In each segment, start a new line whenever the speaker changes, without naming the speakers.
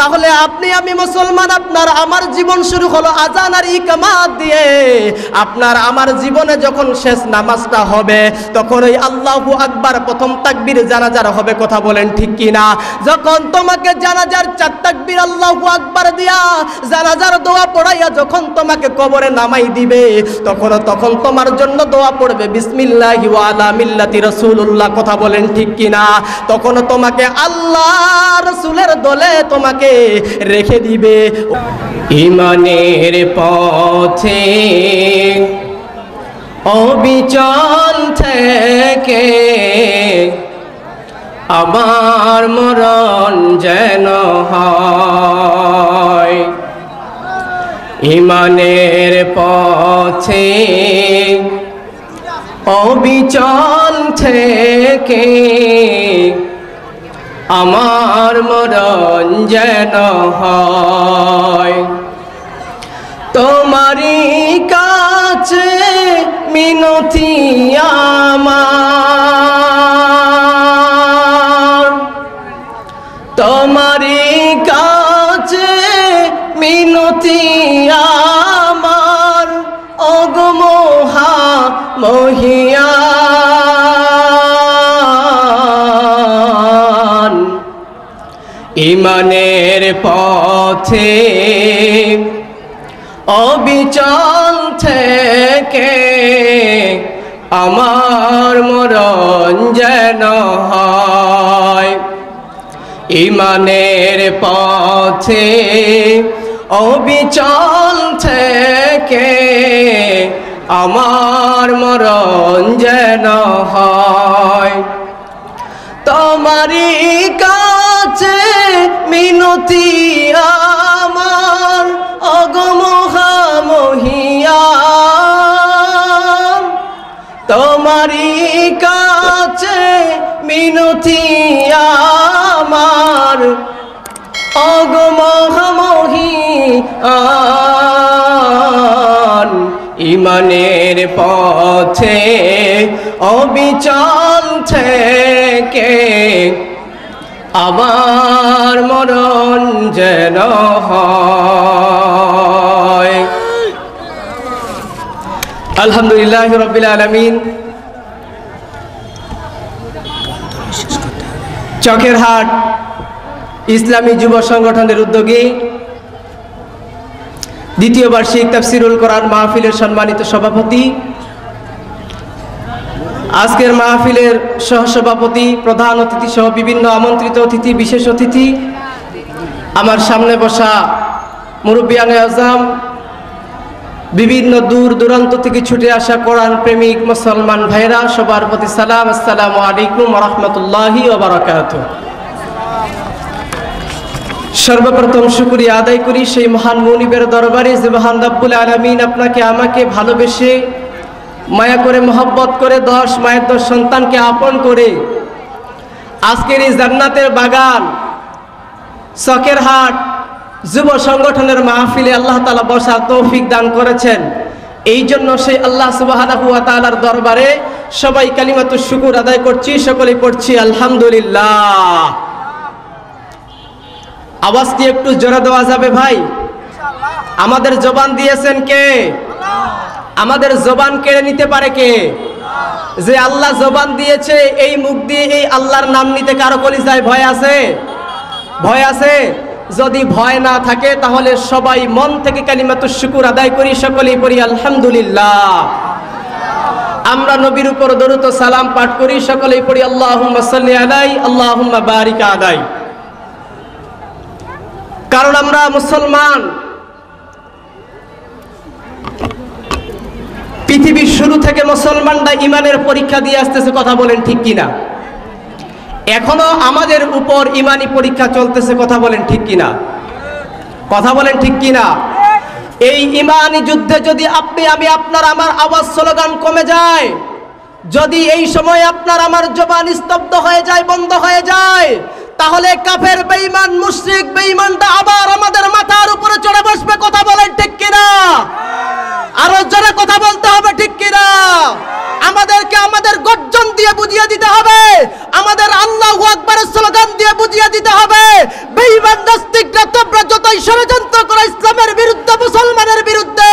তাহলে আপনি আমি মুসলমান, আপনার আমার জীবন শুরু হলো আজান আর ইকামাত দিয়ে। আপনার আমার জীবনে যখন শেষ নামাজটা হবে তখন ওই আল্লাহু আকবার প্রথম তাকবীর জানাজার হবে, কথা বলেন ঠিক কিনা? যখন তোমাকে জানাজার 4 তাকবীর আল্লাহু আকবার দিয়া জানাজার দোয়া পড়াইয়া যখন তোমাকে কবরে নামাই দিবে তখন তোমার জন্য দোয়া পড়বে বিসমিল্লাহি ওয়া আলা মিল্লাতি রাসূলুল্লাহ, কথা বলেন ঠিক কিনা? তখন তোমাকে আল্লাহ রাসূলের দলে তোমাকে রেখে দিবে। ঈমানের পথে অবিচল থেকে আমার মরণ যেন হয়। ঈমানের পথে অবিচল থেকে আমার মরণ যেন হয়। তোমারই কাছে মিনতি আমার, তোমারই কাছে মিনতি আমার, ওগো মহিয়ান। ঈমানের পথে অবিচল থেকে আমার মরণ যেন হয়। ঈমানের পথে অবিচল থেকে আমার মরণ যেন হয়। তোমারই কাছে মিনতি আমার, ওগো মহিয়ান। তোমারই কাছে মিনতি আমার, ওগো মহিয়ান। ঈমানের পথে অবিচল থেকে আমার মরণ যেন হয়। আলহামদুলিল্লাহি রাব্বিল আলামিন। চকেরহাট ইসলামী যুব সংগঠনের উদ্যোগে দ্বিতীয় বার্ষিক তাফসিরুল কোরআন মাহফিলের সম্মানিত সভাপতি, আজকের মাহফিলের সহসভাপতি, প্রধান অতিথি সহ বিভিন্ন আমন্ত্রিত অতিথি, বিশেষ অতিথি, আমার সামনে বসা মুরব্বিয়ানে আজম, বিভিন্ন দূর দূরান্ত থেকে ছুটে আসা কোরআন প্রেমিক মুসলমান ভাইরা, সবার প্রতি সালাম। আসসালামু আলাইকুম ওয়া রাহমাতুল্লাহি ওয়া বারাকাতুহু। সর্বপ্রথম শুকরিয়া আদায় করি সেই মহান মুনিবের দরবারে যে মহান রব্বুল আলামিন আপনাকে আমাকে ভালোবেসে মায়া করে মহব্বত করে 10 মায়ের 10 সন্তানকে আপন করে আজকের এই জান্নাতের বাগান চকেরহাট যুব সংগঠনের মাহফিলে আল্লাহ তাআলা বসার তৌফিক দান করেছেন। এই জন্য সেই আল্লাহ সুবহানাহু ওয়া তাআলার দরবারে সবাই কালিমাতুশ শুকর আদায় করছি, সকলেই পড়ছি আলহামদুলিল্লাহ। আওয়াজ কি একটু জোরে দেওয়া যাবে ভাই? আমাদের জবান দিয়েছেন কে? আমাদের জবান কেড়ে নিতে পারে কে? যে আল্লাহ জবান দিয়েছে, এই মুখ দিয়ে এই আল্লাহর নাম নিতে কারো কলিজায় ভয় আছে? ভয় আছে? যদি ভয় না থাকে তাহলে সবাই মন থেকে কালিমাতুশ শুকর আদায় করি, সকলেই পড়ি আলহামদুলিল্লাহ। আমরা নবীর উপর দরুদ ও সালাম পাঠ করি, সকলেই পড়ি আল্লাহুম্মা সাল্লি আলাই আল্লাহুম্মা বারিক আলাই। কারণ আমরা মুসলমান, পৃথিবীর শুরু থেকে মুসলমানরা ইমানের পরীক্ষা দিয়ে আসতেছে, কথা বলেন ঠিক কিনা? এখনো আমাদের উপর ইমানি পরীক্ষা চলতেছে, কথা বলেন ঠিক কিনা? কথা বলেন ঠিক কিনা? এই ইমানি যুদ্ধে যদি আপনি আমি আপনার আমার আওয়াজ স্লোগান কমে যায়, যদি এই সময় আপনার আমার জবান স্তব্ধ হয়ে যায়, বন্ধ হয়ে যায়, তাহলে কাফের বেঈমান মুশরিক বেঈমানটা আবার আমাদের মাথার উপরে চড়ে বসবে, কথা বলেন ঠিক কিনা? আরো জোরে কথা বলতে হবে, ঠিক কিনা? আমাদেরকে আমাদের গর্জন দিয়ে বুঝিয়ে দিতে হবে, আমাদের আল্লাহু আকবারের স্লোগান দিয়ে বুঝিয়ে দিতে হবে। বেঈমান নাস্তিকরা তো ষড়যন্ত্র করে ইসলামের বিরুদ্ধে, মুসলমানের বিরুদ্ধে,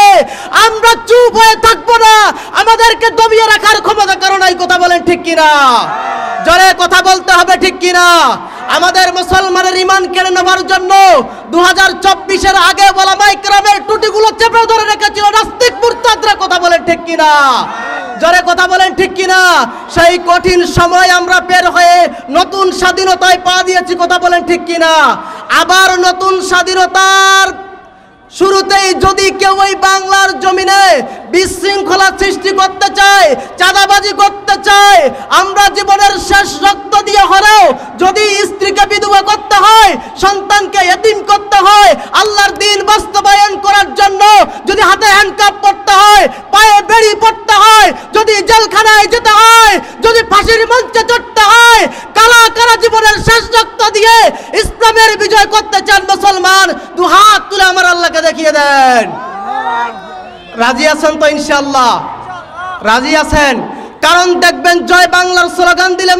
আমরা চুপ হয়ে থাকবো না। আমাদেরকে দমিয়ে রাখার ক্ষমতা কারো নাই। কথা বলেন ঠিক কিনা? জোরে কথা বলতে হবে, ঠিক কিনা? আমাদের মুসলমানের ঈমান কেড়ে নেবার জন্য 2024-এর আগে ওলামায়ে কেরামের টুটিগুলো চেপে ধরে রেখেছিল নাস্তিক মুরতাদরা। কথা বলেন ঠিক কিনা? জোরে কথা বলেন ঠিক কিনা? সেই কঠিন সময় আমরা বের হয়ে নতুন স্বাধীনতায় পা দিয়েছি। কথা বলেন ঠিক কিনা? আবার নতুন স্বাধীনতার শুরুতেই যদি কেউ এই বাংলার জমিনে বিশৃঙ্খলা সৃষ্টি করতে চায়, চাঁদাবাজি করতে চায়, আমরা জীবনের শেষ রক্ত দিয়ে হলেও যদি স্ত্রীকে বিধবা করতে হয়, সন্তানকে এতিম করতে হয়, আল্লাহর দ্বীন বাস্তবায়ন করার জন্য যদি হাতে হ্যান্ডকাপ পড়তে হয়, পায়ে বেড়ি পড়তে হয়, যদি জেলখানায় যেতে হয়, যদি ফাঁসির মঞ্চে চড়তে হয়, কালা কালা জীবনের শেষ রক্ত দিয়ে ইসলামের বিজয় করতে চান মুসলমান, দু হাত তুলে আমার আল্লাহকে দেখিয়ে দেন। রাজি আছেন তো? ইনশাআল্লাহ রাজি আছেন? কারণ দেখবেন জয় বাংলার স্লোগান দিলে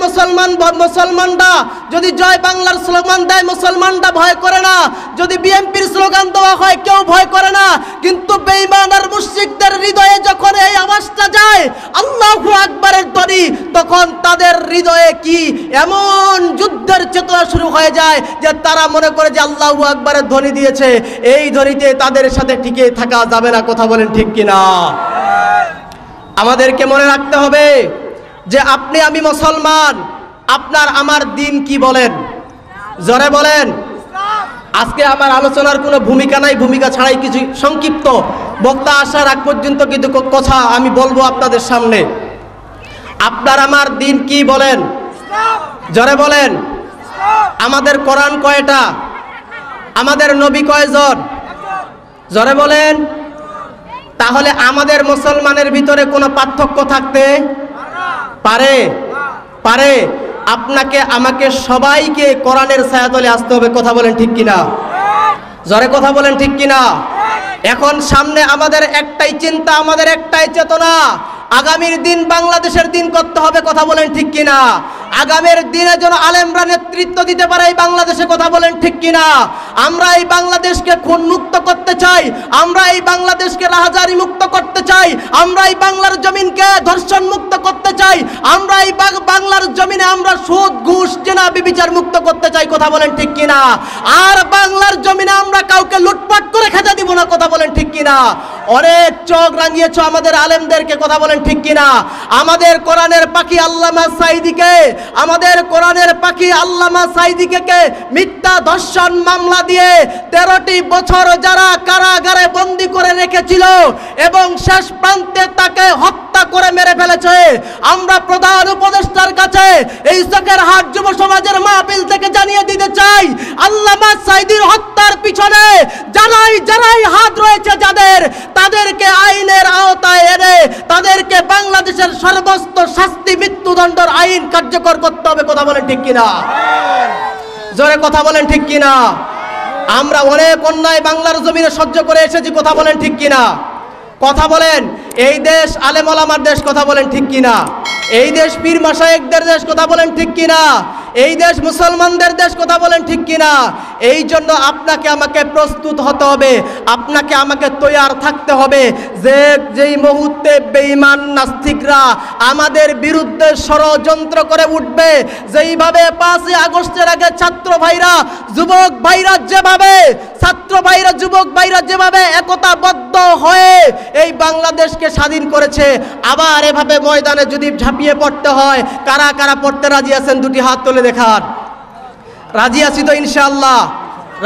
মুসলমানরা যদি জয় বাংলার স্লোগান দেয় মুসলমানরা ভয় করে না। যদি বিএনপির স্লোগান দেওয়া হয় কেউ ভয় করে না। কিন্তু বেঈমান আর মুশরিকদের হৃদয়ে যখন এই আওয়াজটা যায় আল্লাহু আকবারের ধ্বনি, তখন তাদের হৃদয়ে কি এমন যুদ্ধের চেতনা শুরু হয়ে যায় যে তারা মনে করে যে আল্লাহু আকবারের ধ্বনি দিয়েছে, এই ধ্বনিতে তাদের সাথে টিকে থাকা যাবে না। কথা বলেন ঠিক কিনা? আমাদেরকে মনে রাখতে হবে যে আপনি আমি মুসলমান, আপনার আমার দিন কি বলেন? জোরে বলেন। আজকে আমার আলোচনার কোনো ভূমিকা নাই, ভূমিকা ছাড়াই কিছু সংক্ষিপ্ত বক্তা আসার আগ পর্যন্ত কিছু কথা আমি বলবো আপনাদের সামনে। আপনার আমার দিন কি বলেন? জোরে বলেন। আমাদের কোরআন কয়টা? আমাদের নবী কয়জন? জোরে বলেন। তাহলে আমাদের মুসলমানের ভিতরে কোনো পার্থক্য থাকতে পারে? পারে। আপনাকে আমাকে সবাইকে কোরআনের ছায়াতলে আসতে হবে। কথা বলেন ঠিক কিনা? জোরে কথা বলেন ঠিক কিনা? এখন সামনে আমাদের একটাই চিন্তা, আমাদের একটাই চেতনা, আগামীর দিন বাংলাদেশের দিন করতে হবে। কথা বলেন ঠিক কিনা? আগামীর দিনে যেন আলেমরা নেতৃত্ব দিতে পারে এই বাংলাদেশে। কথা বলেন ঠিক কিনা? আমরা এই বাংলাদেশকে খুন মুক্ত করতে চাই, আমরা এই বাংলাদেশকে রাহাজারি মুক্ত করতে চাই, আমরা এই বাংলার জমিনকে ধর্ষণ মুক্ত করতে চাই, আমরা এই বাংলার জমিনে আমরা সুদ ঘুষ জেনা ব্যভিচার মুক্ত করতে চাই। কথা বলেন ঠিক কিনা? আর বাংলার জমিনে আমরা কাউকে লুটপাট করে খেতে দিব না। কথা বলেন ঠিক কিনা? অনেক চোখ রাঙিয়েছ আমাদের আলেমদেরকে। কথা বলেন ঠিক কিনা? আমাদের কোরআনের পাখি আল্লামা সাঈদীকে, আমাদের কোরআনের পাখি আল্লামা সাঈদীকে মিথ্যা ধর্ষণ মামলা দিয়ে 13টি বছর যারা কারাগারে বন্দী করে রেখেছিল এবং শেষ প্রান্তে তাকে হত্যা করে মেরে ফেলেছে, আমরা প্রধান উপদেষ্টার কাছে এই চকের হাট যুব সমাজের মাহফিল থেকে জানিয়ে দিতে চাই, আল্লামা সাঈদীর হত্যার পিছনে যারাই হাত রয়েছে যাদের, তাদেরকে আইনের আওতায় এনে তাদেরকে বাংলাদেশের সর্বোচ্চ শাস্তি মৃত্যুদণ্ডের আইন কার্যকর করতে হবে। কথা বলেন ঠিক কিনা? জোরে কথা বলেন ঠিক কিনা? আমরা অনেক অন্যায় বাংলার জমিনে সহ্য করে এসেছি। কথা বলেন ঠিক কিনা? কথা বলেন। এই দেশ আলেম ওলামার দেশ। কথা বলেন ঠিক কিনা? এই দেশ পীর মাশায়েখদের দেশ। কথা বলেন ঠিক কিনা? এই দেশ মুসলমানদের দেশ। কথা বলেন ঠিক কিনা? এই জন্য আপনাকে আমাকে প্রস্তুত হতে হবে, আপনাকে আমাকে তৈয়ার থাকতে হবে যে যেই মুহূর্তে বেঈমান নাস্তিকরা আমাদের বিরুদ্ধে ষড়যন্ত্র করে উঠবে, যেইভাবে 5ই আগস্টের আগে ছাত্র ভাইরা যুবক ভাইরা যেভাবে একতাবদ্ধ হয়ে এই বাংলাদেশকে স্বাধীন করেছে, আবার এভাবে ময়দানে যদি ঝাঁপিয়ে পড়তে হয়, কারা কারা পড়তে রাজি আছেন? দুটি হাত তুলে দেখান। রাজি আছি তো ইনশাআল্লাহ?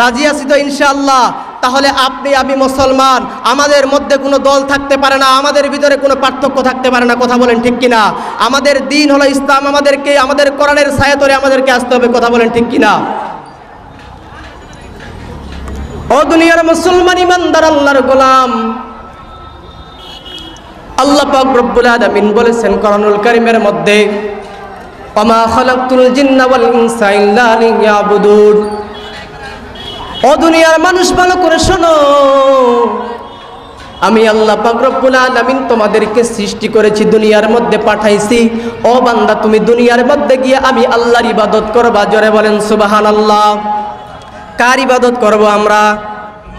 রাজি আছি তো ইনশাআল্লাহ? তাহলে আপনি আমি মুসলমান, আমাদের মধ্যে কোনো দল থাকতে পারে না, আমাদের ভিতরে কোনো পার্থক্য থাকতে পারে না। কথা বলেন ঠিক কিনা? আমাদের দিন হলো ইসলাম, আমাদের কোরআনের ছায়াতলে আমাদেরকে আসতে হবে। কথা বলেন ঠিক কিনা? ও দুনিয়ার মুসলমান ইমানদার আল্লাহর গোলাম, আল্লাহ পাক রব্বুল আলামিন বলেছেন কোরআনুল কারীমের মধ্যে, ওমা খালাকতুল জিন্না ওয়াল ইনসা ইল্লা লিয়াবুদুন। ও দুনিয়ার মানুষ ভালো করে শোনো, আমি আল্লাহ পাক রব্বুল আলামিন তোমাদেরকে সৃষ্টি করেছি, দুনিয়ার মধ্যে পাঠাইছি। ও বান্দা, তুমি দুনিয়ার মধ্যে গিয়ে আমি আল্লাহর ইবাদত করবা। জোরে বলেন সুবহানাল্লাহ। কার ইবাদত করব আমরা?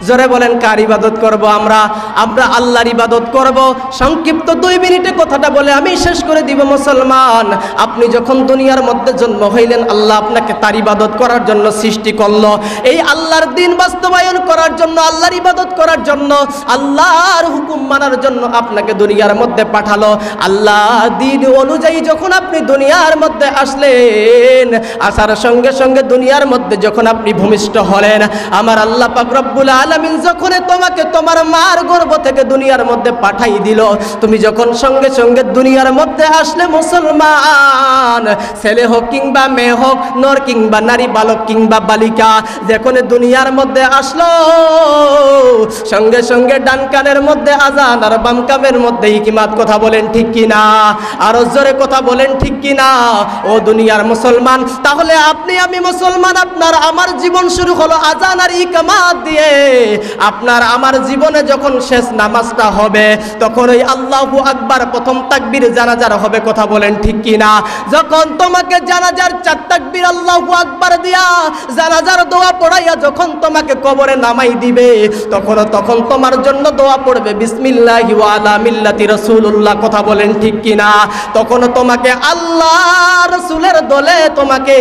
জোরে বলেন কার ইবাদত করব আমরা? আমরা আল্লাহর ইবাদত করব। সংক্ষিপ্ত 2 মিনিটে কথাটা বলে আমি শেষ করে দিব। মুসলমান, আপনি যখন দুনিয়ার মধ্যে জন্ম হইলেন, আল্লাহ আপনাকে তার ইবাদত করার জন্য সৃষ্টি করলো। এই আল্লাহর দ্বীন বাস্তবায়ন করার জন্য, আল্লাহর ইবাদত করার জন্য, আল্লাহর হুকুম মানার জন্য আপনাকে দুনিয়ার মধ্যে পাঠালো। আল্লাহ দ্বীন অনুযায়ী যখন আপনি দুনিয়ার মধ্যে আসলেন, আসার সঙ্গে সঙ্গে দুনিয়ার মধ্যে যখন আপনি ভূমিষ্ঠ হলেন, আমার আল্লাহ পাক রব্বুল আলামিন যখন তোমাকে তোমার মার গর্ভ থেকে দুনিয়ার মধ্যে পাঠাই দিল, তুমি যখন সঙ্গে সঙ্গে দুনিয়ার মধ্যে আসলে মুসলমান, ছেলে হোক কিংবা মেয়ে হোক, নর কিংবা নারী, বালক কিংবা বালিকা, যখন দুনিয়ার মধ্যে আসলো, সঙ্গে সঙ্গে ডান কানের মধ্যে আজান আর বাম কানের মধ্যে ইকিমাত। কথা বলেন ঠিক কিনা? আরো জোরে কথা বলেন ঠিক কিনা? ও দুনিয়ার মুসলমান, তাহলে আপনি আমি মুসলমান, আপনার আমার জীবন শুরু হলো আজান আর ইকামাত দিয়ে। আপনার আমার জীবনে যখন শেষ নামাজটা হবে, তখন ওই আল্লাহু আকবার প্রথম তাকবীর জানাজার হবে। কথা বলেন ঠিক কিনা? যখন তোমাকে জানাজার 4 তাকবীর আল্লাহু আকবার দিয়া জানাজার দোয়া পড়াইয়া যখন তোমাকে কবরে নামাই দিবে, তখন তোমার জন্য দোয়া পড়বে বিসমিল্লাহি ওয়া আলা মিল্লাতি রাসূলুল্লাহ। কথা বলেন ঠিক কিনা? তখন তোমাকে আল্লাহ রাসূলের দলে তোমাকে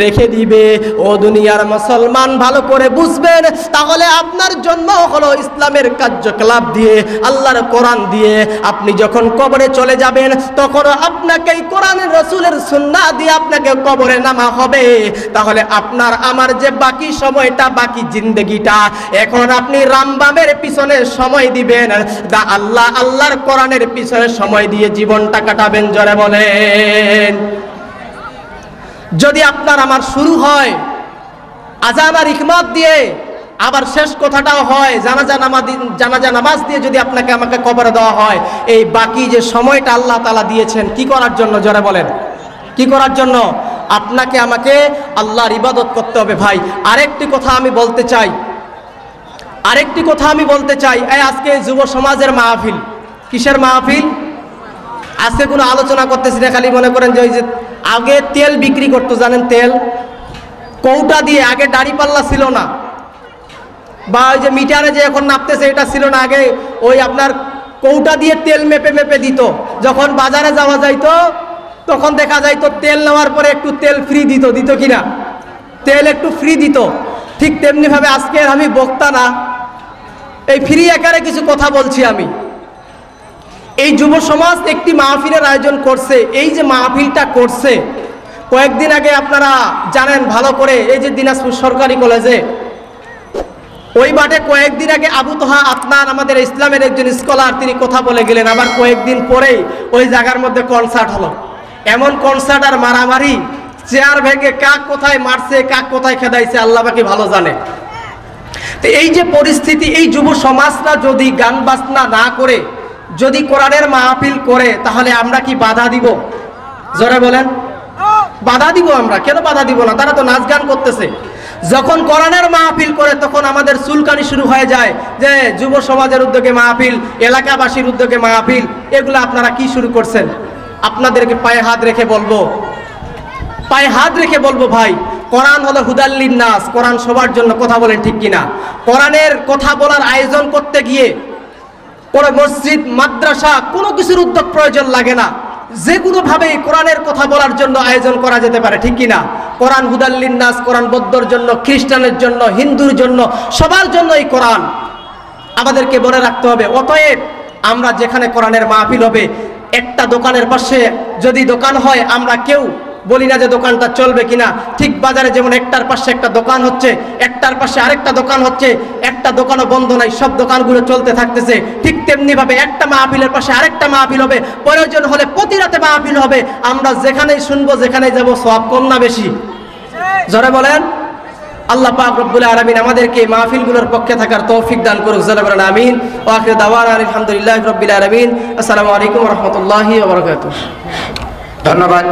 রেখে দিবে। ও দুনিয়ার মুসলমান, ভালো করে বুঝবেন, তাহলে আপনার জন্ম হলো ইসলামের কার্যকলাপ দিয়ে, আল্লাহর কোরআন দিয়ে। আপনি যখন কবরে চলে যাবেন, তখন আপনাকে এই কোরআনের রাসূলের সুন্নাহ দিয়ে আপনাকে কবরে নামা হবে। তাহলে আপনার আমার যে বাকি সময়টা, বাকি জিন্দেগিটা, এখন আপনি রামবামের পিছনে সময় দিবেন, আল্লাহর কোরআনের পিছনে সময় দিয়ে জীবনটা কাটাবেন। জোরে বলেন। যদি আপনার আমার শুরু হয় আজান আর ইকমাত দিয়ে, আবার শেষ কথাটাও হয় জানাজা নামাজ দিয়ে, যদি আপনাকে আমাকে কবরে দেওয়া হয়, এই বাকি যে সময়টা আল্লাহ তাআলা দিয়েছেন কি করার জন্য? জোরে বলেন, কি করার জন্য? আপনাকে আমাকে আল্লাহর ইবাদত করতে হবে। ভাই, আরেকটি কথা আমি বলতে চাই, এই আজকে যুব সমাজের মাহফিল, কিসের মাহফিল? আজকে কোনো আলোচনা করতেছি না, খালি মনে করেন যে ওই যে আগে তেল বিক্রি করতো, জানেন তেল কৌটা দিয়ে, আগে দাড়ি পাল্লা ছিল না, বা ওই যে মিটারে যে এখন নাপতেছে এটা ছিল না, আগে ওই আপনার কৌটা দিয়ে তেল মেপে মেপে দিত। যখন বাজারে যাওয়া যাইতো, তখন দেখা যাইতো তেল নেওয়ার পরে একটু তেল ফ্রি দিত কিনা? তেল একটু ফ্রি দিত। ঠিক তেমনিভাবে আজকের আমি বক্তা না, এই ফ্রি আকারে কিছু কথা বলছি আমি। এই যুব সমাজ একটি মাহফিলের আয়োজন করছে। এই যে মাহফিলটা করছে, কয়েকদিন আগে আপনারা জানেন ভালো করে, এই যে দিনাজপুর সরকারি কলেজে ওই মাঠে কয়েকদিন আগে আবু তোহা আতনান, আমাদের ইসলামের একজন স্কলার, তিনি কথা বলে গেলেন। আবার কয়েকদিন পরেই ওই জায়গার মধ্যে কনসার্ট হলো। এমন কনসার্ট আর মারামারি, চেয়ার ভেঙে কাক কোথায় মারছে, কাক কোথায় খেদাইছে, আল্লাহ বাকি ভালো জানে। তো এই যে পরিস্থিতি, এই যুব সমাজরা যদি গান বাজনা না করে, যদি কোরআনের মাহফিল করে, তাহলে আমরা কি বাধা দিব? জোরে বলেন। বাধা দিব আমরা? কেন বাধা দিব না? তারা তো নাচ গান করতেছে। যখন কোরআনের মাহফিল করে, তখন আমাদের চুলকানি শুরু হয়ে যায় যে যুব সমাজের উদ্যোগে মাহফিল, এলাকাবাসীর উদ্যোগে মাহফিল, এগুলো আপনারা কি শুরু করছেন? আপনাদেরকে পায়ে হাত রেখে বলবো ভাই, কোরআন হলো হুদাল্লিন নাস, কোরআন সবার জন্য। কথা বলেন ঠিক কিনা? কোরআনের কথা বলার আয়োজন করতে গিয়ে কোনো মসজিদ, মাদ্রাসা, কোনো কিছুর উদ্যোগ প্রয়োজন লাগে না। যে কোনোভাবেই কোরআনের কথা বলার জন্য আয়োজন করা যেতে পারে, ঠিক কিনা? কোরআন হুদাল্লিন নাস, কোরআন বৌদ্ধর জন্য, খ্রিস্টানের জন্য, হিন্দুর জন্য, সবার জন্য এই কোরআন। আমাদেরকে মনে রাখতে হবে। অতএব আমরা যেখানে কোরআনের মাহফিল হবে, একটা দোকানের পাশে যদি দোকান হয়, আমরা কেউ বলি না যে দোকানটা চলবে কিনা। ঠিক বাজারে যেমন একটার পাশে একটা দোকান হচ্ছে, একটার পাশে আরেকটা দোকান হচ্ছে, একটা দোকানও বন্ধ নাই, সব দোকানগুলো চলতে থাকতেছে। ঠিক তেমনি ভাবে একটা মাহফিলের পাশে আরেকটা মাহফিল হবে, প্রয়োজন হলে প্রতি রাতে মাহফিল হবে। আমরা যেখানেই শুনবো, যেখানেই যাব, সওয়াব কম না বেশি? জোরে বলেন। আল্লাহ পাক রব্বুল আলামিন আমাদেরকে মাহফিলগুলোর পক্ষে থাকার তৌফিক দান করুক। জোরে বলেন আমিন। ওয়া আখিরু দাওয়ানা আলহামদুলিল্লাহি রাব্বিল আলামিন। আসসালামু আলাইকুম ওয়া রাহমাতুল্লাহি ওয়া বারাকাতুহু।
ধন্যবাদ।